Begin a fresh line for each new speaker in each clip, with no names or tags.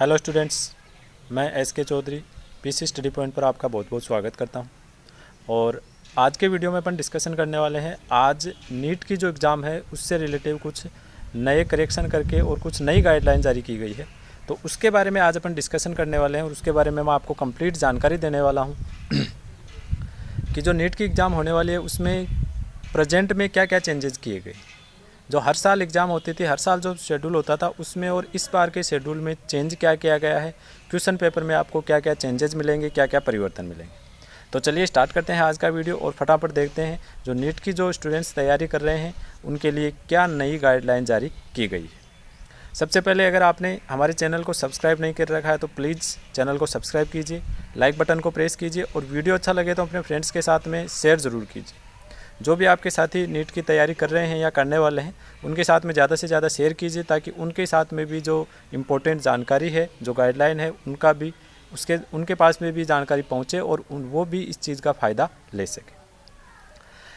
Hello students, मैं S K. Chaudhary PC study point पर आपका बहुत बहुत स्वागत करता हूं। और आज के वीडियो में अपन डिस्कशन करने वाले हैं आज नीट की जो एग्ज़ाम है उससे रिलेटिव कुछ नए करेक्शन करके और कुछ नई गाइडलाइन जारी की गई है, तो उसके बारे में आज अपन डिस्कशन करने वाले हैं और उसके बारे में मैं आपको कंप्लीट जानकारी देने वाला हूँ कि जो नीट की एग्ज़ाम होने वाली है उसमें प्रेजेंट में क्या क्या चेंजेस किए गए। जो हर साल एग्ज़ाम होती थी, हर साल जो शेड्यूल होता था उसमें और इस बार के शेड्यूल में चेंज क्या किया गया है, क्वेश्चन पेपर में आपको क्या क्या चेंजेस मिलेंगे, क्या क्या परिवर्तन मिलेंगे। तो चलिए स्टार्ट करते हैं आज का वीडियो और फटाफट देखते हैं जो नीट की जो स्टूडेंट्स तैयारी कर रहे हैं उनके लिए क्या नई गाइडलाइन जारी की गई है। सबसे पहले अगर आपने हमारे चैनल को सब्सक्राइब नहीं कर रखा है तो प्लीज़ चैनल को सब्सक्राइब कीजिए, लाइक बटन को प्रेस कीजिए और वीडियो अच्छा लगे तो अपने फ्रेंड्स के साथ में शेयर ज़रूर कीजिए। जो भी आपके साथी नीट की तैयारी कर रहे हैं या करने वाले हैं उनके साथ में ज़्यादा से ज़्यादा शेयर कीजिए ताकि उनके साथ में भी जो इम्पोर्टेंट जानकारी है, जो गाइडलाइन है, उनका भी उनके पास में भी जानकारी पहुंचे और वो भी इस चीज़ का फ़ायदा ले सके।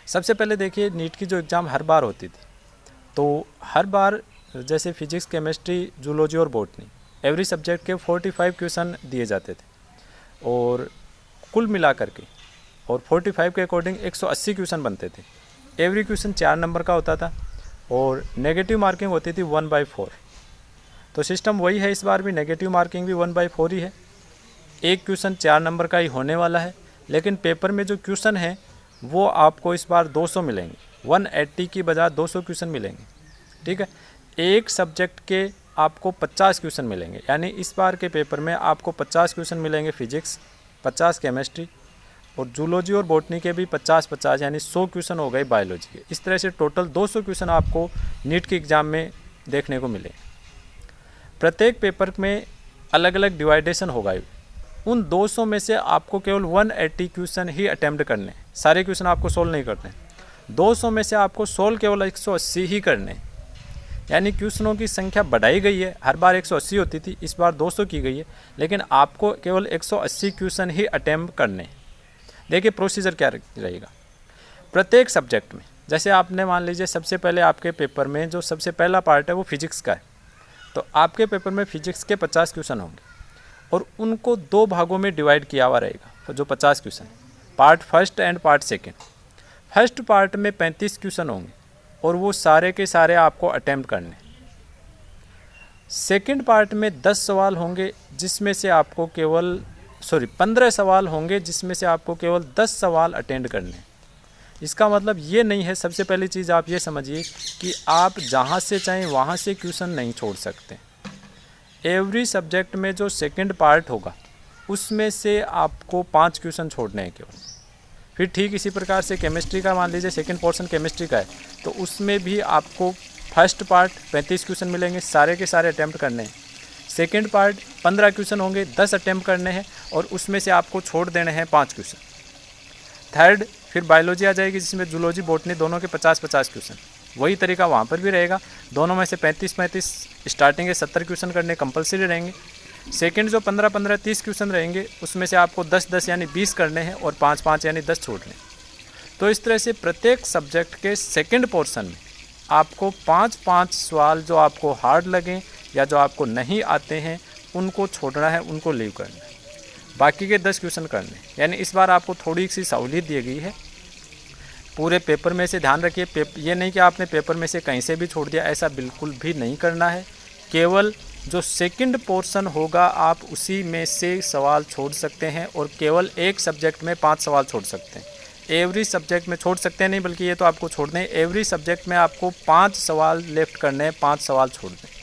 सबसे पहले देखिए, नीट की जो एग्ज़ाम हर बार होती थी तो हर बार जैसे फिजिक्स, केमिस्ट्री, जूलॉजी और बॉटनी एवरी सब्जेक्ट के 45 क्वेश्चन दिए जाते थे और कुल मिलाकर के और 45 के अकॉर्डिंग 180 क्वेश्चन बनते थे। एवरी क्वेश्चन 4 नंबर का होता था और नेगेटिव मार्किंग होती थी 1/4। तो सिस्टम वही है, इस बार भी नेगेटिव मार्किंग भी 1/4 ही है। एक क्वेश्चन 4 नंबर का ही होने वाला है, लेकिन पेपर में जो क्वेश्चन है वो आपको इस बार 200 मिलेंगे। 180 की बजाय 200 क्वेश्चन मिलेंगे, ठीक है। एक सब्जेक्ट के आपको 50 क्वेश्चन मिलेंगे, यानी इस बार के पेपर में आपको 50 क्वेश्चन मिलेंगे फिजिक्स, 50 केमिस्ट्री और जूलॉजी और बॉटनी के भी 50-50 यानी 100 क्वेश्चन हो गए बायोलॉजी के। इस तरह से टोटल 200 क्वेश्चन आपको नीट के एग्ज़ाम में देखने को मिले। प्रत्येक पेपर में अलग अलग डिवाइडेशन होगा। उन 200 में से आपको केवल 180 क्वेश्चन ही अटैम्प्ट करने हैं, सारे क्वेश्चन आपको सोल्व नहीं करने। 200 में से आपको सोल्व केवल 180 ही करने, यानी क्वेश्चनों की संख्या बढ़ाई गई है। हर बार 180 होती थी, इस बार 200 की गई है, लेकिन आपको केवल 180 क्वेश्चन ही अटैम्प्ट करने। देखिए प्रोसीजर क्या रहेगा प्रत्येक सब्जेक्ट में। जैसे आपने मान लीजिए सबसे पहले आपके पेपर में जो सबसे पहला पार्ट है वो फिजिक्स का है, तो आपके पेपर में फिजिक्स के 50 क्वेश्चन होंगे और उनको 2 भागों में डिवाइड किया हुआ रहेगा। तो जो 50 question, part first and part second. First part में 35 क्वेश्चन होंगे और वो सारे के सारे आपको अटैम्प्ट करने। सेकेंड पार्ट में 10 सवाल होंगे जिसमें से आपको केवल 15 सवाल होंगे जिसमें से आपको केवल 10 सवाल अटेंड करने। इसका मतलब ये नहीं है, सबसे पहली चीज़ आप ये समझिए कि आप जहाँ से चाहें वहाँ से क्वेश्चन नहीं छोड़ सकते। एवरी सब्जेक्ट में जो सेकंड पार्ट होगा उसमें से आपको 5 क्वेश्चन छोड़ने हैं केवल। फिर ठीक इसी प्रकार से केमिस्ट्री का मान लीजिए सेकंड पोर्शन केमिस्ट्री का है, तो उसमें भी आपको फर्स्ट पार्ट 35 क्वेश्चन मिलेंगे, सारे के सारे अटैम्प्ट करने हैं। सेकेंड पार्ट 15 क्वेश्चन होंगे, 10 अटैम्प्ट करने हैं और उसमें से आपको छोड़ देने हैं 5 क्वेश्चन। थर्ड फिर बायोलॉजी आ जाएगी जिसमें जूलॉजी बॉटनी दोनों के 50-50 क्वेश्चन। वही तरीका वहाँ पर भी रहेगा, दोनों में से 35-35 स्टार्टिंग के 70 क्वेश्चन करने कंपलसरी रहेंगे। सेकंड जो 15-15 30 क्वेश्चन रहेंगे उसमें से आपको 10-10 यानी 20 करने हैं और 5-5 यानी 10 छोड़ने। तो इस तरह से प्रत्येक सब्जेक्ट के सेकेंड पोर्शन में आपको 5-5 सवाल जो आपको हार्ड लगें या जो आपको नहीं आते हैं उनको छोड़ना है, उनको लीव करना है, बाकी के 10 क्वेश्चन करने। यानी इस बार आपको थोड़ी सी सहूलियत दी गई है पूरे पेपर में से। ध्यान रखिए, ये नहीं कि आपने पेपर में से कहीं से भी छोड़ दिया, ऐसा बिल्कुल भी नहीं करना है। केवल जो सेकंड पोर्शन होगा आप उसी में से सवाल छोड़ सकते हैं और केवल एक सब्जेक्ट में 5 सवाल छोड़ सकते हैं। एवरी सब्जेक्ट में छोड़ सकते हैं नहीं, बल्कि ये तो आपको छोड़ने हैं। एवरी सब्जेक्ट में आपको 5 सवाल लेफ्ट करने हैं, 5 सवाल छोड़ने।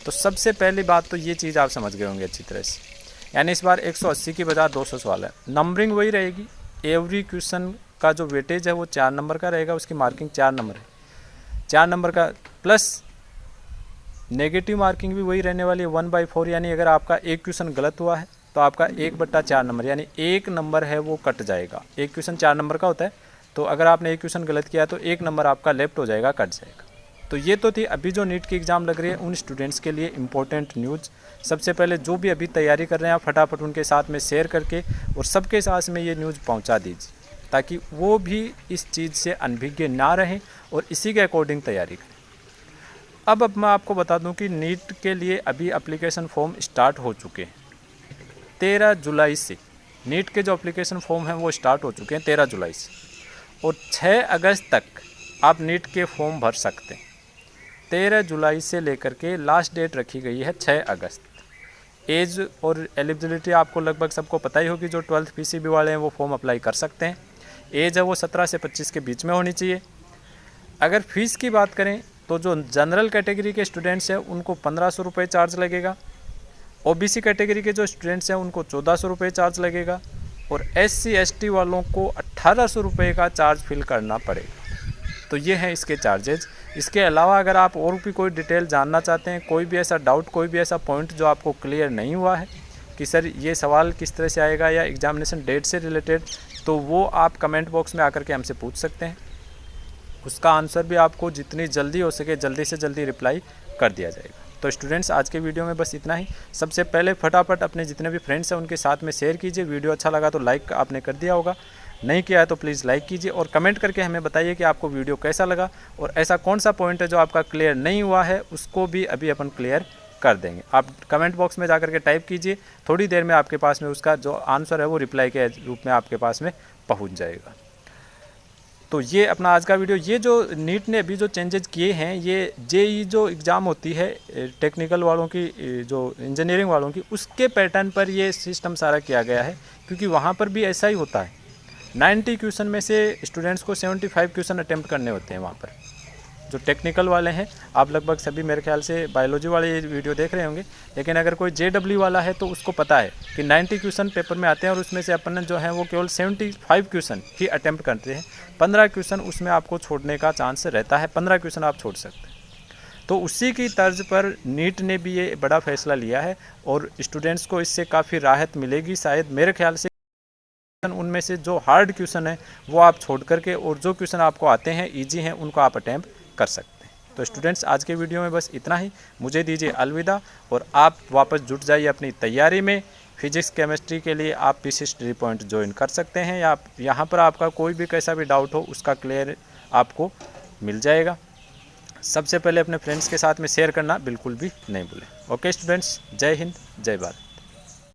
तो सबसे पहली बात तो ये चीज़ आप समझ गए होंगे अच्छी तरह से, यानी इस बार 180 की बजाय 200 सवाल है। नंबरिंग वही रहेगी, एवरी क्वेश्चन का जो वेटेज है वो 4 नंबर का रहेगा, उसकी मार्किंग 4 नंबर है। 4 नंबर का प्लस नेगेटिव मार्किंग भी वही रहने वाली है 1/4, यानी अगर आपका एक क्वेश्चन गलत हुआ है तो आपका 1/4 नंबर यानी 1 नंबर है वो कट जाएगा। एक क्वेश्चन 4 नंबर का होता है, तो अगर आपने एक क्वेश्चन गलत किया तो 1 नंबर आपका लेफ्ट हो जाएगा, कट जाएगा। तो ये तो थी अभी जो नीट की एग्ज़ाम लग रही है उन स्टूडेंट्स के लिए इम्पोर्टेंट न्यूज़। सबसे पहले जो भी अभी तैयारी कर रहे हैं आप फटाफट उनके साथ में शेयर करके और सबके साथ में ये न्यूज़ पहुंचा दीजिए ताकि वो भी इस चीज़ से अनभिज्ञ ना रहें और इसी के अकॉर्डिंग तैयारी करें। अब मैं आपको बता दूं कि नीट के लिए अभी एप्लीकेशन फॉर्म स्टार्ट हो चुके हैं 13 जुलाई से। नीट के जो एप्लीकेशन फॉर्म हैं वो स्टार्ट हो चुके हैं 13 जुलाई से, और 6 अगस्त तक आप नीट के फॉर्म भर सकते हैं। 13 जुलाई से लेकर के लास्ट डेट रखी गई है 6 अगस्त। एज और एलिजिबिलिटी आपको लगभग सबको पता ही होगी, जो 12th PCB वाले हैं वो फॉर्म अप्लाई कर सकते हैं। एज है वो 17 से 25 के बीच में होनी चाहिए। अगर फ़ीस की बात करें तो जो जनरल कैटेगरी के स्टूडेंट्स हैं उनको 1500 रुपये चार्ज लगेगा, OBC कैटेगरी के जो स्टूडेंट्स हैं उनको 1400 रुपये चार्ज लगेगा, और SC ST वालों को 1800 रुपये का चार्ज फिल करना पड़ेगा। तो ये हैं इसके चार्जेज। इसके अलावा अगर आप और भी कोई डिटेल जानना चाहते हैं, कोई भी ऐसा डाउट, कोई भी ऐसा पॉइंट जो आपको क्लियर नहीं हुआ है कि सर ये सवाल किस तरह से आएगा या एग्जामिनेशन डेट से रिलेटेड, तो वो आप कमेंट बॉक्स में आकर के हमसे पूछ सकते हैं। उसका आंसर भी आपको जितनी जल्दी हो सके जल्दी से जल्दी रिप्लाई कर दिया जाएगा। तो स्टूडेंट्स, आज के वीडियो में बस इतना ही। सबसे पहले फटाफट अपने जितने भी फ्रेंड्स हैं उनके साथ में शेयर कीजिए। वीडियो अच्छा लगा तो लाइक आपने कर दिया होगा, नहीं किया है तो प्लीज़ लाइक कीजिए, और कमेंट करके हमें बताइए कि आपको वीडियो कैसा लगा, और ऐसा कौन सा पॉइंट है जो आपका क्लियर नहीं हुआ है, उसको भी अभी अपन क्लियर कर देंगे। आप कमेंट बॉक्स में जा कर के टाइप कीजिए, थोड़ी देर में आपके पास में उसका जो आंसर है वो रिप्लाई के रूप में आपके पास में पहुँच जाएगा। तो ये अपना आज का वीडियो। ये जो नीट ने अभी जो चेंजेस किए हैं, ये JEE जो एग्ज़ाम होती है टेक्निकल वालों की, जो इंजीनियरिंग वालों की, उसके पैटर्न पर ये सिस्टम सारा किया गया है, क्योंकि वहाँ पर भी ऐसा ही होता है। 90 क्वेश्चन में से स्टूडेंट्स को 75 क्वेश्चन अटैम्प्ट करने होते हैं वहाँ पर। जो टेक्निकल वाले हैं, आप लगभग सभी मेरे ख्याल से बायोलॉजी वाले ये वीडियो देख रहे होंगे, लेकिन अगर कोई JEE वाला है तो उसको पता है कि 90 क्वेश्चन पेपर में आते हैं, और उसमें से अपन जो है वो केवल 75 क्वेश्चन ही अटैम्प्ट करते हैं। 15 क्वेश्चन उसमें आपको छोड़ने का चांस रहता है, 15 क्वेश्चन आप छोड़ सकते हैं। तो उसी की तर्ज पर नीट ने भी ये बड़ा फैसला लिया है, और स्टूडेंट्स को इससे काफ़ी राहत मिलेगी शायद, मेरे ख्याल से। उनमें से जो हार्ड क्वेश्चन है वो आप छोड़ करके, और जो क्वेश्चन आपको आते हैं ईजी हैं उनको आप अटैम्प्ट कर सकते हैं। तो स्टूडेंट्स, आज के वीडियो में बस इतना ही। मुझे दीजिए अलविदा, और आप वापस जुट जाइए अपनी तैयारी में। फिजिक्स केमिस्ट्री के लिए आप PC स्टडी पॉइंट ज्वाइन कर सकते हैं, या यहाँ पर आपका कोई भी कैसा भी डाउट हो उसका क्लियर आपको मिल जाएगा। सबसे पहले अपने फ्रेंड्स के साथ में शेयर करना बिल्कुल भी नहीं भूलें। ओके स्टूडेंट्स, जय हिंद, जय भारत।